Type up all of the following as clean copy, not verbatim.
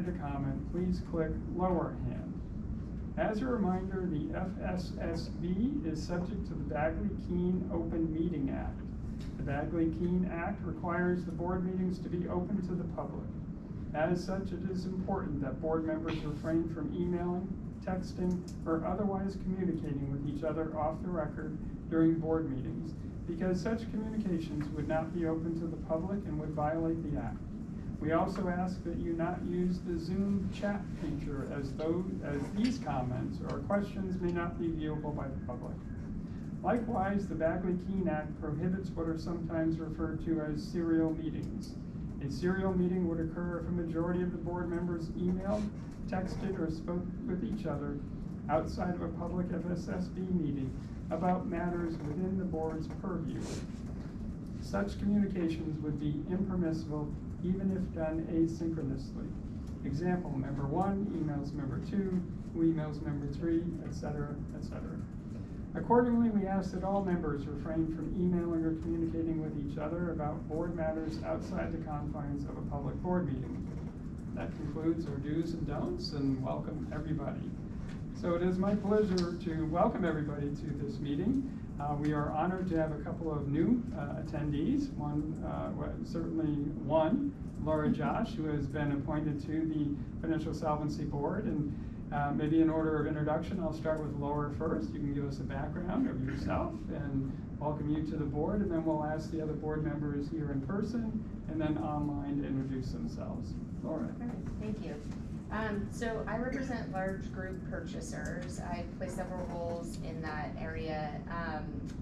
invited to comment, please click lower hand. As a reminder, the FSSB is subject to the Bagley-Keene Open Meeting Act. The Bagley-Keene Act requires the board meetings to be open to the public. As such, it is important that board members refrain from emailing, texting, or otherwise communicating with each other off the record during board meetings, because such communications would not be open to the public and would violate the Act. We also ask that you not use the Zoom chat feature, as these comments or questions may not be viewable by the public. Likewise, the Bagley-Keene Act prohibits what are sometimes referred to as serial meetings. A serial meeting would occur if a majority of the board members emailed, texted, or spoke with each other outside of a public FSSB meeting about matters within the board's purview. Such communications would be impermissible even if done asynchronously. Example, member 1 emails member 2, who emails member 3, etc., etc. Accordingly, we ask that all members refrain from emailing or communicating with each other about board matters outside the confines of a public board meeting. That concludes our do's and don'ts, and welcome everybody. So it is my pleasure to welcome everybody to this meeting. We are honored to have a couple of new attendees. Certainly one, Laura Josh, who has been appointed to the Financial Solvency Board. And maybe in order of introduction, I'll start with Laura first. You can give us a background of yourself and welcome you to the board, and then we'll ask the other board members here in person and then online to introduce themselves. Laura. Thank you. So I represent large group purchasers. I play several roles in that area.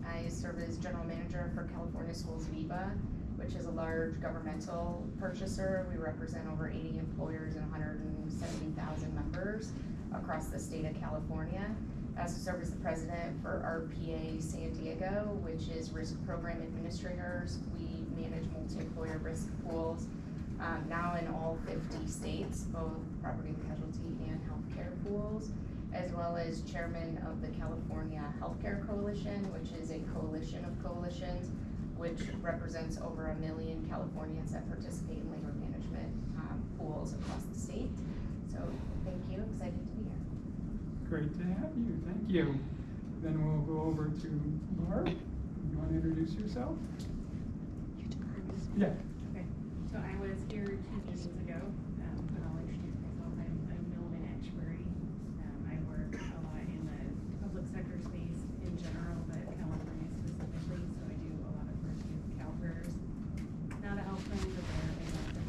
I serve as general manager for California Schools Viva, which is a large governmental purchaser. We represent over 80 employers and 170,000 members across the state of California. I also serve as the president for RPA San Diego, which is risk program administrators. We manage multi-employer risk pools. Now in all 50 states, both property and casualty and healthcare pools, as well as chairman of the California Healthcare Coalition, which is a coalition of coalitions, which represents over 1 million Californians that participate in labor management pools across the state. So thank you, excited to be here. Great to have you, thank you. Then we'll go over to Laura. You want to introduce yourself? Yeah. So I was here 2 meetings ago, but I'll introduce myself. I'm Milman Actuary. I work a lot in the public sector space in general, but California specifically, so I do a lot of work with CalPERS. Not a health plan, but they're in that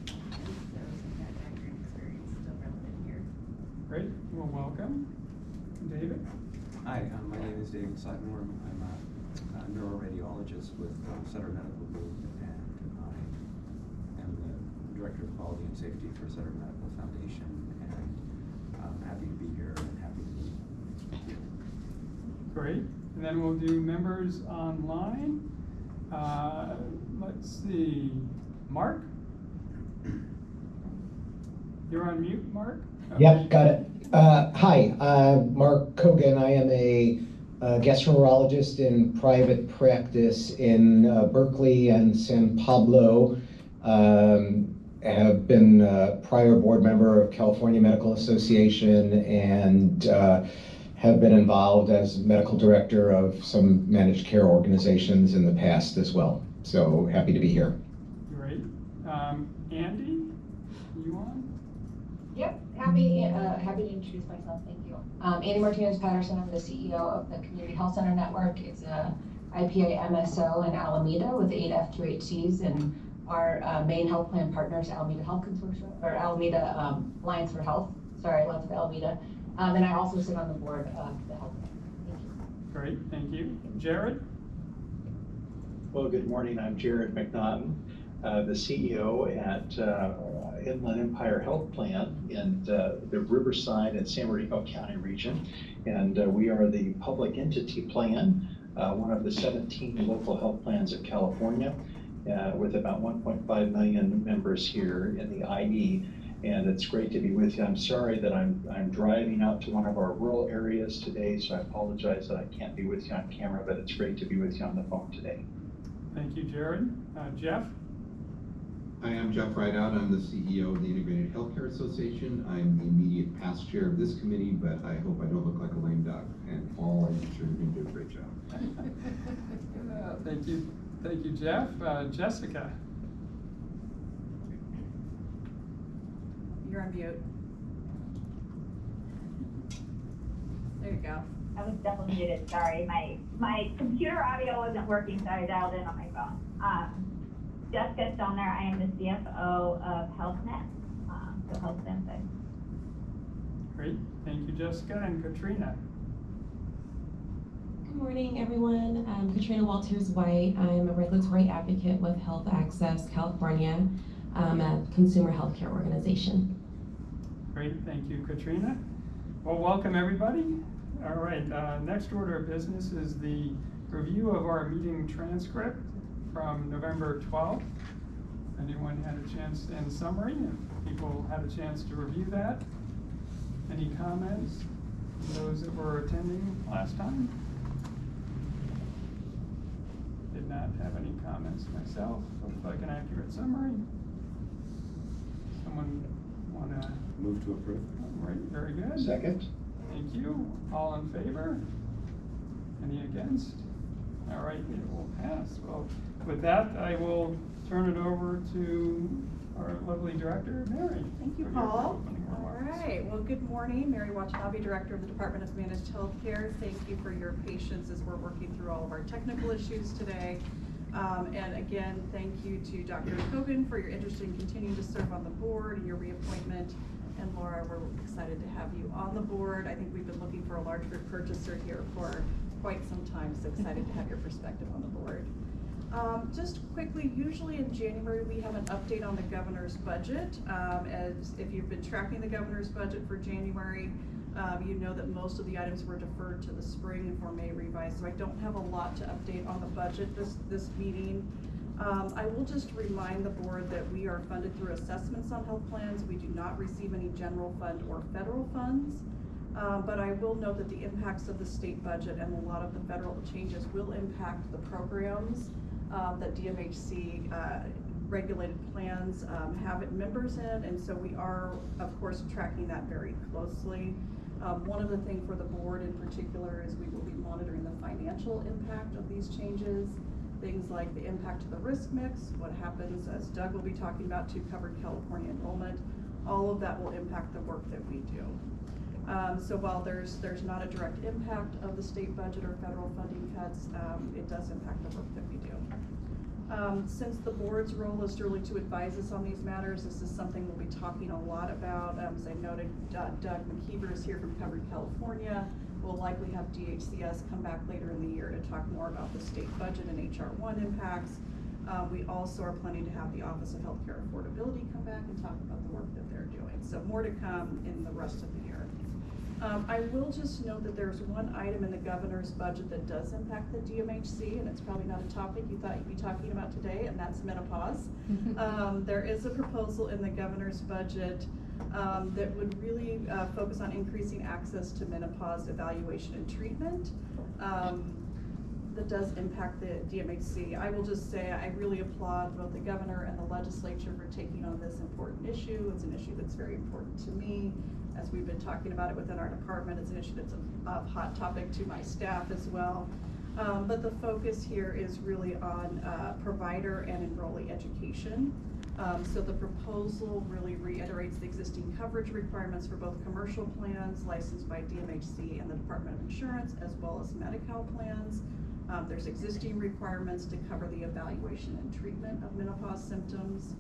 so that background experience is still relevant here. Great, well welcome. David? Hi, my name is David Sidemore. I'm a neuroradiologist with Sutter Medical Group, and I am the Director of Quality and Safety for Sutter Medical Foundation, and I'm happy to be here and happy to meet you. Great, and then we'll do members online. Let's see, Mark? You're on mute, Mark? Okay. Yep, got it. Hi, I'm Mark Kogan. I am a gastroenterologist in private practice in Berkeley and San Pablo. Have been a prior board member of California Medical Association and have been involved as medical director of some managed care organizations in the past as well. So happy to be here. Great. Andy, you on? Yep, happy to introduce myself, thank you. Andy Martinez-Patterson, I'm the CEO of the Community Health Center Network. It's a IPA MSO in Alameda with 8 F2HCs, and our main health plan partner is Alameda Health Consortium, or Alameda Alliance for Health, sorry, lots of Alameda. And I also sit on the board of the health plan. Thank you. Great, thank you. Jared? Well, good morning, I'm Jared McNaughton, the CEO at Inland Empire Health Plan in the Riverside and San Bernardino County region. And we are the public entity plan, one of the 17 local health plans of California, with about 1.5 million members here in the IE. And it's great to be with you. I'm sorry that I'm driving out to one of our rural areas today, so I apologize that I can't be with you on camera, but it's great to be with you on the phone today. Thank you, Jared. Jeff? Hi, I'm Jeff Rideout. I'm the CEO of the Integrated Health Association. I'm the immediate past chair of this committee, but I hope I don't look like a lame duck. And Paul, I'm sure you're going to do a great job. Thank you, Jeff. Jessica. You're on mute. There you go. I was definitely muted, sorry. My computer audio wasn't working, so I dialed in on my phone. Jessica Stoner, I am the CFO of HealthNet, so Health Benefits. Great, thank you, Jessica. And Katrina. Good morning, everyone. I'm Katrina Walters-White. I'm a regulatory advocate with Health Access California, a consumer healthcare organization. Great, thank you, Katrina. Well, welcome, everybody. All right, next order of business is the review of our meeting transcript from November 12th. Anyone had a chance, in summary, if people had a chance to review that? Any comments from those that were attending last time? Did not have any comments myself. Looked like an accurate summary. Someone want to? Move to approve. Right, very good. Second. Thank you. All in favor? Any against? All right, it will pass. Well, with that, I will turn it over to our lovely director, Mary. Thank you, for your Paul. opening All remarks. right, well, good morning. Mary Watanabe, Director of the Department of Managed Healthcare. Thank you for your patience as we're working through all of our technical issues today. And again, thank you to Dr. Kogan for your interest in continuing to serve on the board and your reappointment. And Laura, we're excited to have you on the board. I think we've been looking for a large group purchaser here for quite some time, so excited to have your perspective on the board. Just quickly, usually in January, we have an update on the governor's budget. As if you've been tracking the governor's budget for January, you know that most of the items were deferred to the spring and for May revise, so I don't have a lot to update on the budget this meeting. I will just remind the board that we are funded through assessments on health plans. We do not receive any general fund or federal funds. But I will note that the impacts of the state budget and a lot of the federal changes will impact the programs that DMHC regulated plans have members in, and so we are, of course, tracking that very closely. One of the things for the board in particular is we will be monitoring the financial impact of these changes, things like the impact to the risk mix, what happens, as Doug will be talking about, to covered California enrollment. All of that will impact the work that we do. So while there's not a direct impact of the state budget or federal funding cuts, it does impact the work that we do. Since the board's role is really to advise us on these matters, this is something we'll be talking a lot about. As I noted, Doug McKeever is here from Covered California. We'll likely have DHCS come back later in the year to talk more about the state budget and HR1 impacts. We also are planning to have the Office of Healthcare Affordability come back and talk about the work that they're doing. So more to come in the rest of the year. I will just note that there's one item in the governor's budget that does impact the DMHC, and it's probably not a topic you thought you'd be talking about today, and that's menopause. There is a proposal in the governor's budget that would really focus on increasing access to menopause evaluation and treatment. That does impact the DMHC. I will just say I really applaud both the governor and the legislature for taking on this important issue. It's an issue that's very important to me. As we've been talking about it within our department, it's an issue that's a hot topic to my staff as well. But the focus here is really on provider and enrollee education. So the proposal really reiterates the existing coverage requirements for both commercial plans licensed by DMHC and the Department of Insurance, as well as Medi-Cal plans. There's existing requirements to cover the evaluation and treatment of menopause symptoms.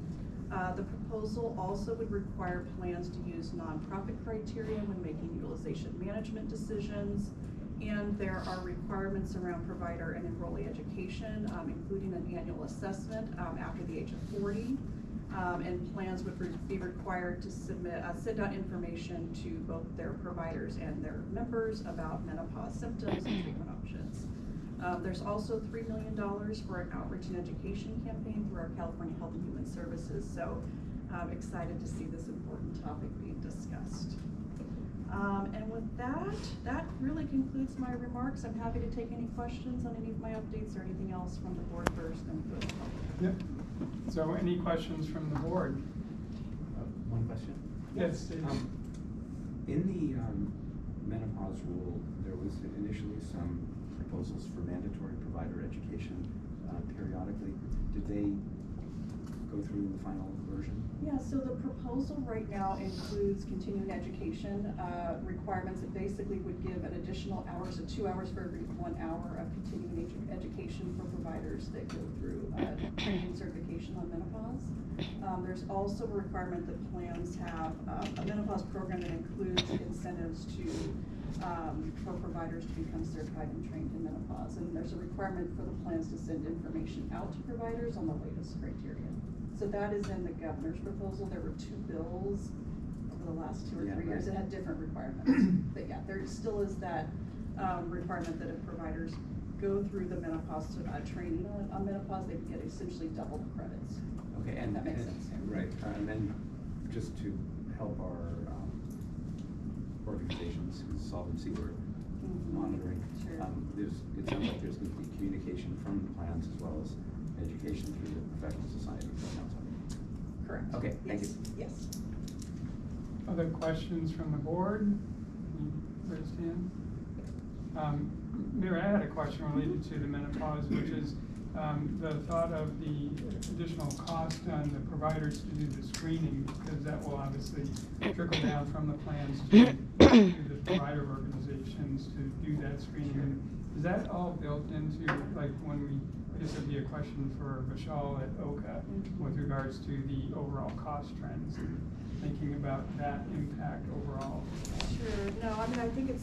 The proposal also would require plans to use nonprofit criteria when making utilization management decisions. And there are requirements around provider and enrollee education, including an annual assessment after the age of 40. And plans would be required to send out information to both their providers and their members about menopause symptoms and treatment options. There's also $3 million for an outreach and education campaign through our California Health and Human Services. So I'm excited to see this important topic being discussed. And with that really concludes my remarks. I'm happy to take any questions on any of my updates or anything else from the board first, and go to the public. Yep. So any questions from the board? One question. Yes, Dave. In the menopause rule, there was initially some proposals for mandatory provider education periodically. Did they go through the final version? Yeah, so the proposal right now includes continuing education requirements that basically would give an additional hour, so 2 hours for every 1 hour of continuing education for providers that go through training certification on menopause. There's also a requirement that plans have a menopause program that includes incentives for providers to become certified and trained in menopause. And there's a requirement for the plans to send information out to providers on the latest criteria. So that is in the governor's proposal. There were 2 bills over the last 2 or 3 years that had different requirements. But yeah, there still is that requirement that if providers go through the menopause training on menopause, they can get essentially double the credits. Okay, and that makes sense. Right, and then just to help our organizations, Solvency we're monitoring, Sure. it sounds like there's going to be communication from the plans as well as education through the professional society. Correct. Okay, thank you. Yes. Other questions from the board? Any raised hands? Mayor, I had a question related to the menopause, which is the thought of the additional cost on the providers to do the screening, because that will obviously trickle down from the plans to the provider organizations to do that screening. Is that all built into, like, when we, I guess it'd be a question for Vishal at OCA with regards to the overall cost trends, thinking about that impact overall? Sure. No, I mean, I think it's